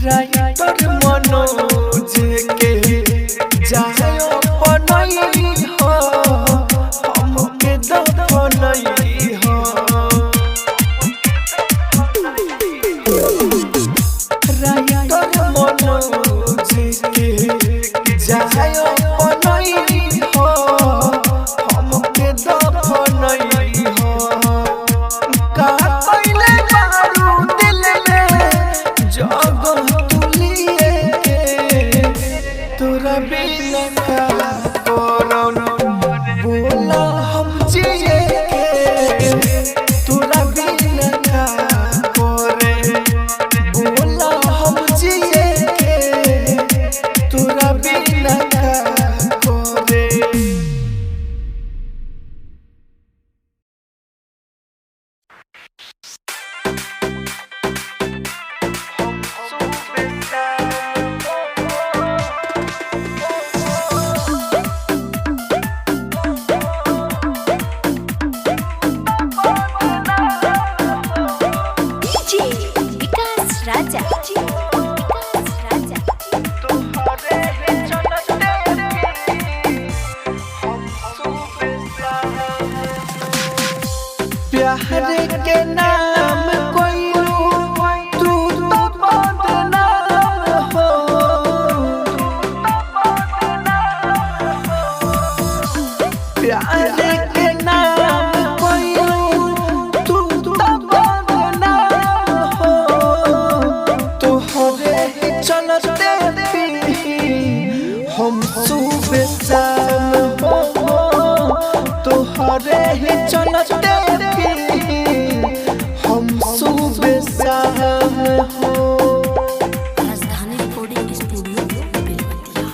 Writer Manoj के जायो पनई हो हमके दफनई हो राइटर मनोज के जायो पनई हो हमके दफनई हो का कइले बारू दिल में जग तुलिए तोरा बिना का करन बोला हम जिए के तोरा बिना का करे बोला हम जिए के तोरा बिना का करे डीजे विकास राजा प्यार के नाम कोई तू तो बदनाम हो प्यार के नाम कोई तू तो बदनाम हो तोहरे चलते हम सुबह शाम हो तोहरे ही चलते हम सुबह शाम हो राजधानी रिकॉर्डिंग स्टूडियो बेलवतिया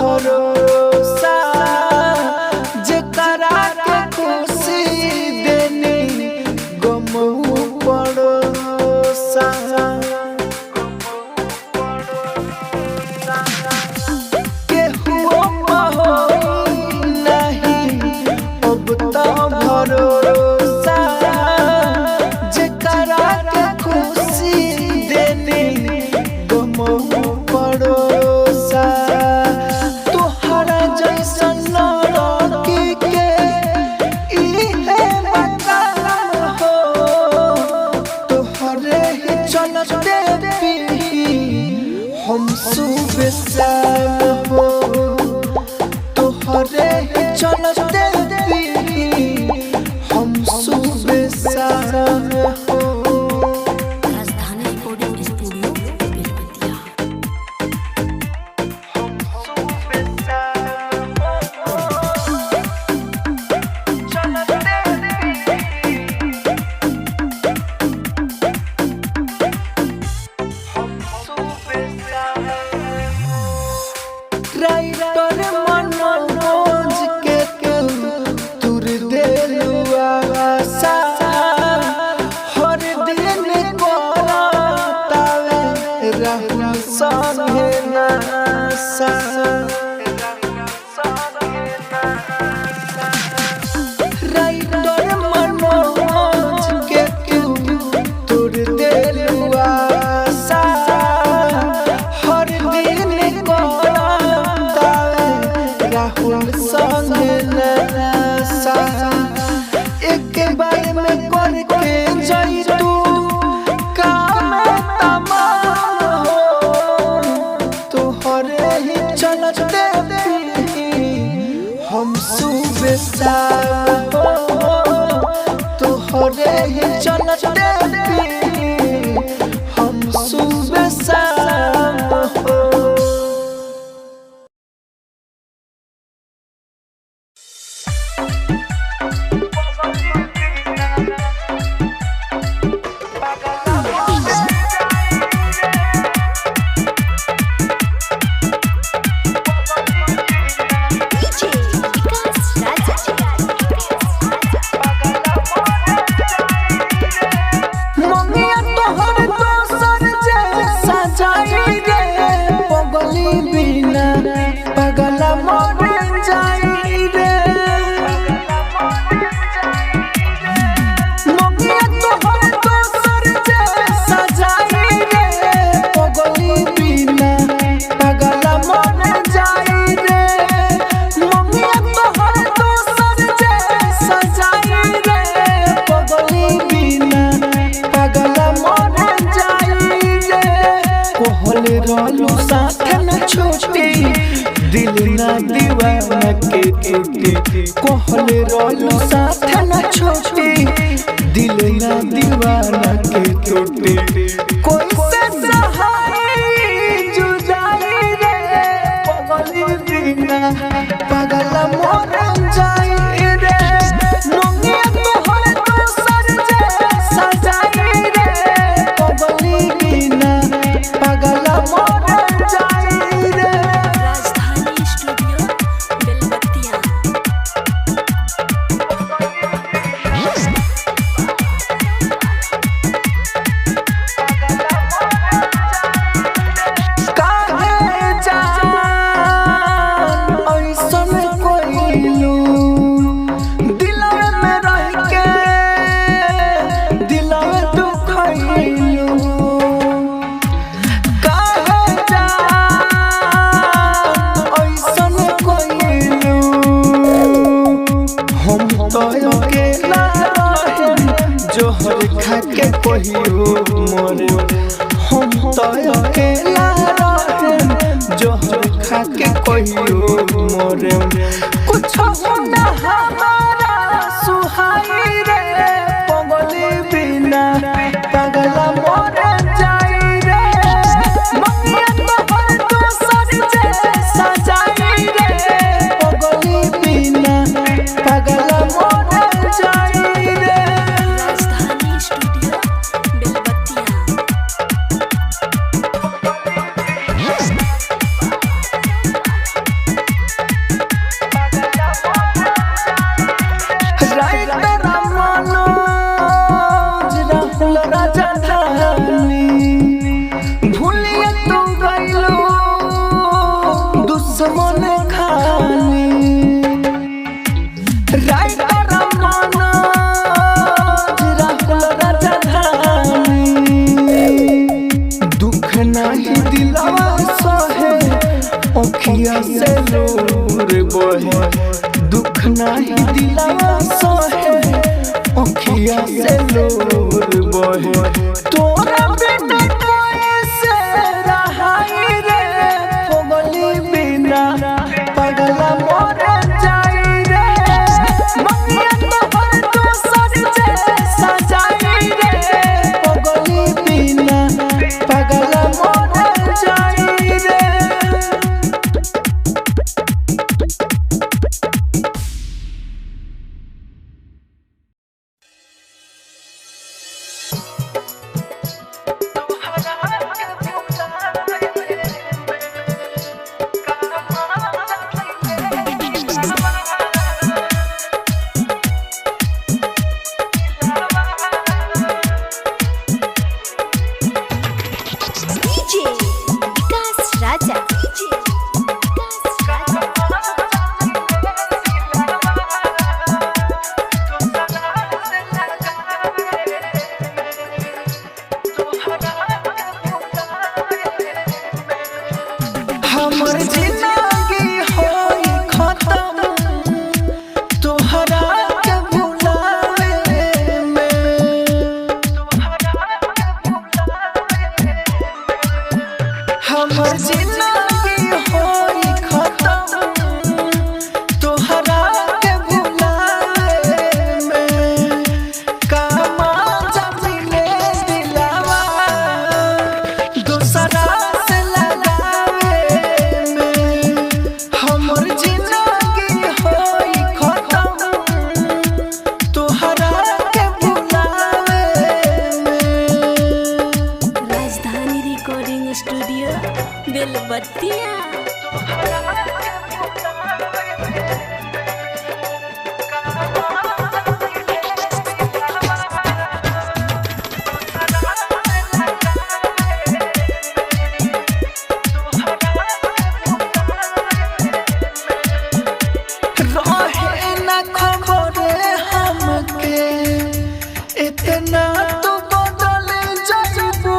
भरोसा जेकरा के खुशी देने गम पड़ोसा केहू नहीं अब तो भरोसा जेकरा के खुशी देने गम पड़ोसा हम सुबह शाम हो तोहरे ही चलते हम सुबह शाम हो राजधानी recording studio Belwatia writer Manoj के तुर देलुआ आशा हर दिन करतावे राहुल संगे नासा राइटर मनोज के तुर देलुआ आशा हर दिन राहुल संगे नासा एक बार में करके जाई तू काम तमाम हो तोहरे ही चलते हम सुबह शाम हो तोहरे ही चलते हम सुबह शाम हो ना दीवाना के टूटी कहले रोलू साथ ना छोटी दिल ना दीवाना के टूटी कोई से सहाय जुदाई रे पगली बिना पागल मोर जाई रे नंगिया तोहर दोसर जे सजाई रे पगली बिना पागल मोर जाई रे। राजधानी स्टूडियो बेलबत्तिया। काहे जान ऐसन कोइलू दिलवे में रह के दिलवे दुखइलू काहे जान ऐसन कोइलू हम तो अकेला रहें जोहर खा के कहियो मोरे हम तो अकेला रहें जोहर खा के कहियो मोरे कुछ ना हमारा सुहाई रे पगली बिना पागल मोर जाई रे मंगिया तोहर दोसर जे सजाई रे पगली बिना पागल मोर जाई रे। राजधानी स्टूडियो बेलबत्तिया। राइटर मनोज राहुल राजधानी भूलिए तू गइलो दुश्मन खानी राइटर मनोज राहुल राजधानी दुख नहीं दिलवा सहे अखिया से नूर बहे दुख नहीं दिलवा सहे अखिया से नूर बहे तोरा बिना कैसे रहाई रे पगली बिना पागल मोर जाई रे मंगिया तोहर दोसर जे सजाई रे पगली बिना पागल मोर जाई रे। डीजे विकास राजा। डीजे विकास राजा। हमर जिंदगी होई खत्म तोहरा के भुलावे में हमर जिंदगी होई खत्म तोहरा के भुलावे में कामा जमिले दिलावा दूसरा से लगावे में हमर जिंदगी होई खत्म तोहरा के भुलावे में। राजधानी रिकॉर्डिंग स्टूडियो बेलबत्तिया। रहे ना खबर हमके इतना तो बदल जाइबू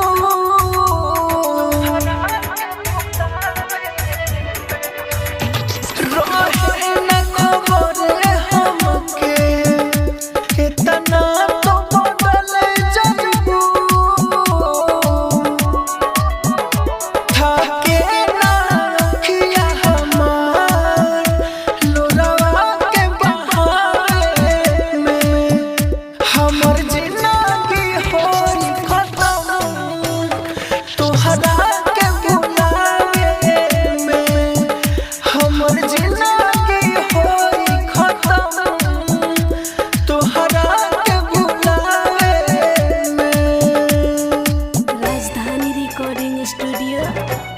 रिकॉर्डिंग स्टूडियो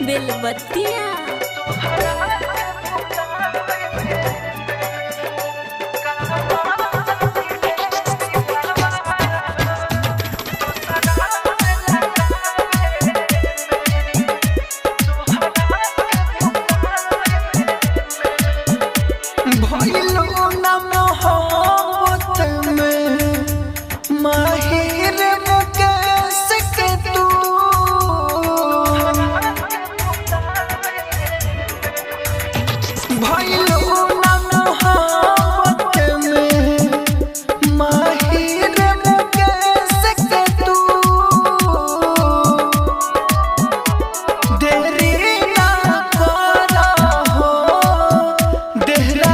बेलबत्तिया। भइलो ना मोहब्बत में माहिर मुकेश के तू भइलो ना मोहब्बत में माहिर मुकेश के तू देरी ना करा हो देहरा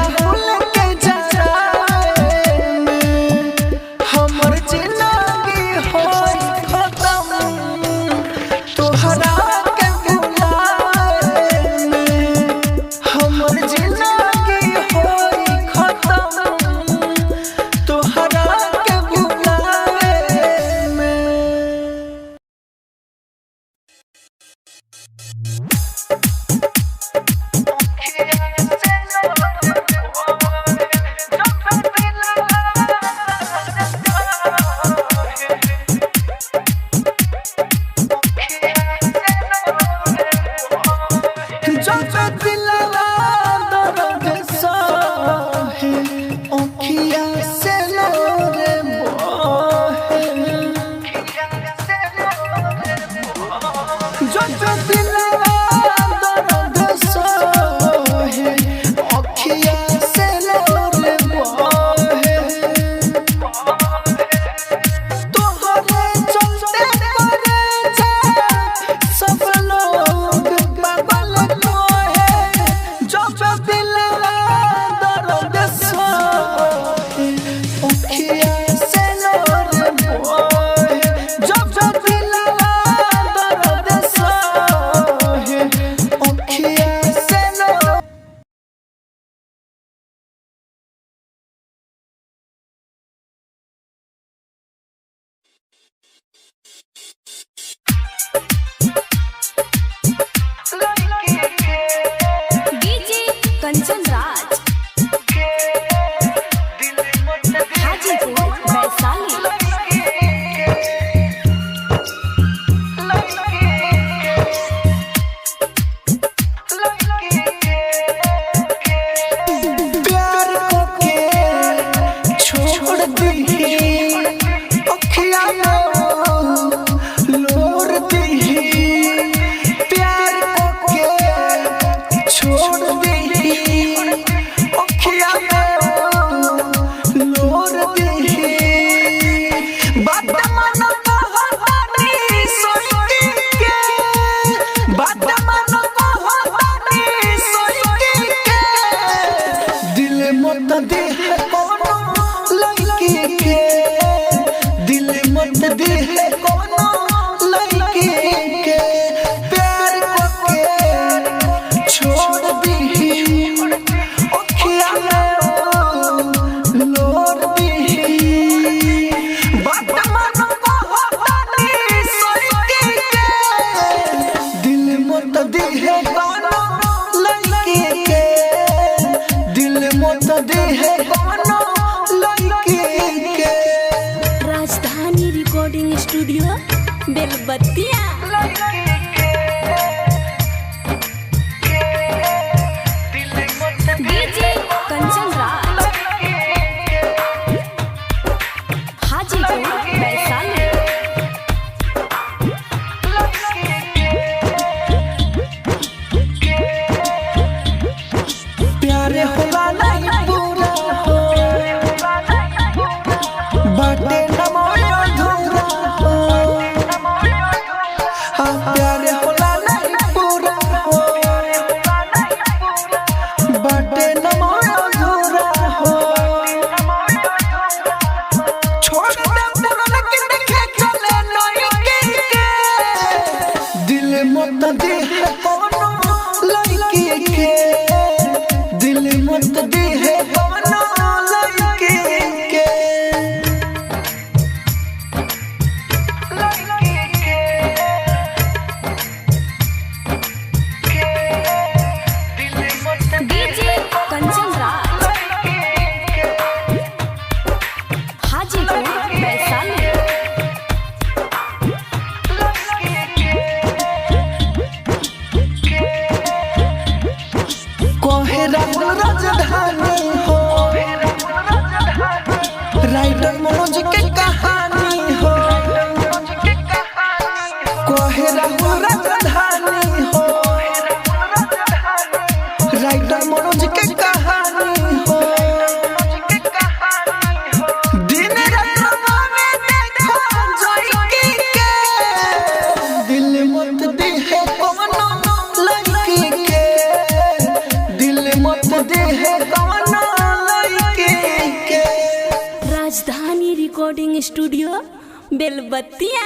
हमर जिंदगी होई खत्म तोहरा के बुलाए में हमर जिंदगी होई खत्म तोहरा के बुलाए में। जब दिलवा दर्द सहे आँखिया से लोरे बहे जब दिलवा दर्द सहे आँखिया से लोरे बहे तोहरे चलते करे जा सब लोग पागल जब दिलवा दर्द सहे आँखिया से लोरे बहे जब दिलवा दर्द सहे आँखिया से लोरे डीजे कंचन राज हाजीपुर वैशाली। प्यार को के छोड़ दी अखियाँ लोर दी प्यार को के छोड़ दी अखियाँ लोर दी बात मानो कहानी सोची के बात मानो कहानी सोची के दिल मत दे कोनो लड़की के दिल मत दे कोनो लड़की के प्यार को के छोड़ दी अखियाँ लोर दी बात मानो कहानी सोची के दिल मत दे कोनो लड़की के दिल मत दे कोनो लड़की के। राजधानी रिकॉर्डिंग स्टूडियो बेलबत्तिया। डीजे कंचन राज हाजीपुर वैशाली। प्यारे होला नहीं पूरा हो बाटे नमो अधूरा हो हाँ प्यारे होला नहीं पूरा हो बाटे नमो अधूरा हो छोड़ दे पुरन के देखे चले नहीं के दिल मत दे कोनो लड़की के दिल मत दे कोनो लड़की के। रिकॉर्डिंग स्टूडियो बेलबत्तिया।